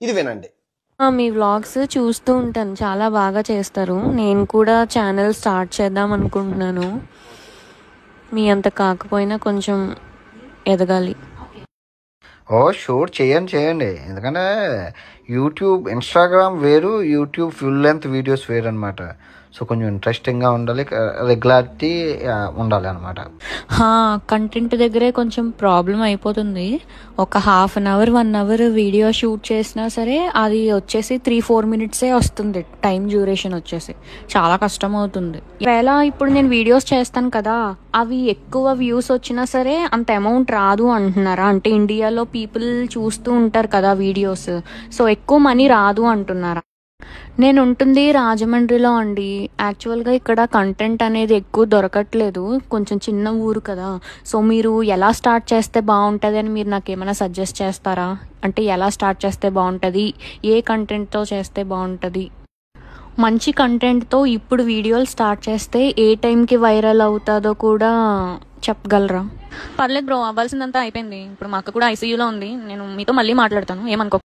ఇది వినండి. మీ వ్లాగ్స్ చూస్తూ ఉంటాను, చాలా బాగా చేస్తారు. నేను కూడా ఛానల్ స్టార్ట్ చేద్దాం అనుకుంటున్నాను. మీ అంత కాకపోయినా కొంచెం ఎదగాలి. షూర్ చేయండి. ఎందుకంటే యూట్యూబ్, ఇన్స్టాగ్రామ్ వేరు, యూట్యూబ్ ఫుల్ లెంత్ వీడియోస్ వేరు అనమాట. సో కొంచెం ఇంట్రెస్టింగ్గా ఉండాలి, రెగ్యులారిటీ ఉండాలి అనమాట. కంటెంట్ దగ్గరే కొంచెం ప్రాబ్లం అయిపోతుంది. ఒక half an hour 1 hour video shoot చేసినా సరే అది వచ్చేసి 3-4 మినిట్సే వస్తుంది. టైం డ్యూరేషన్ వచ్చేసి చాలా కష్టం అవుతుంది. ఒకవేళ ఇప్పుడు నేను వీడియోస్ చేస్తాను కదా, అవి ఎక్కువ వ్యూస్ వచ్చినా సరే అంత అమౌంట్ రాదు అంటున్నారా? అంటే ఇండియాలో పీపుల్ చూస్తూ ఉంటారు కదా వీడియోస్, సో ఎక్కువ మనీ రాదు అంటున్నారా? నేను ఉంటుంది రాజమండ్రిలో అండి. యాక్చువల్గా ఇక్కడ కంటెంట్ అనేది ఎక్కువ దొరకట్లేదు, కొంచెం చిన్న ఊరు కదా. సో మీరు ఎలా స్టార్ట్ చేస్తే బాగుంటుంది అని మీరు నాకు ఏమైనా సజెస్ట్ చేస్తారా? అంటే ఎలా స్టార్ట్ చేస్తే బాగుంటుంది, ఏ కంటెంట్తో చేస్తే బాగుంటుంది? మంచి కంటెంట్తో ఇప్పుడు వీడియోలు స్టార్ట్ చేస్తే ఏ టైంకి వైరల్ అవుతుందో కూడా చెప్పగలరా? పర్లేదు బ్రో, అవ్వాల్సిందంతా అయిపోయింది. ఇప్పుడు మా అక్క కూడా ఐసీయూలో ఉంది. నేను మీతో మళ్ళీ మాట్లాడతాను, ఏమనుకో.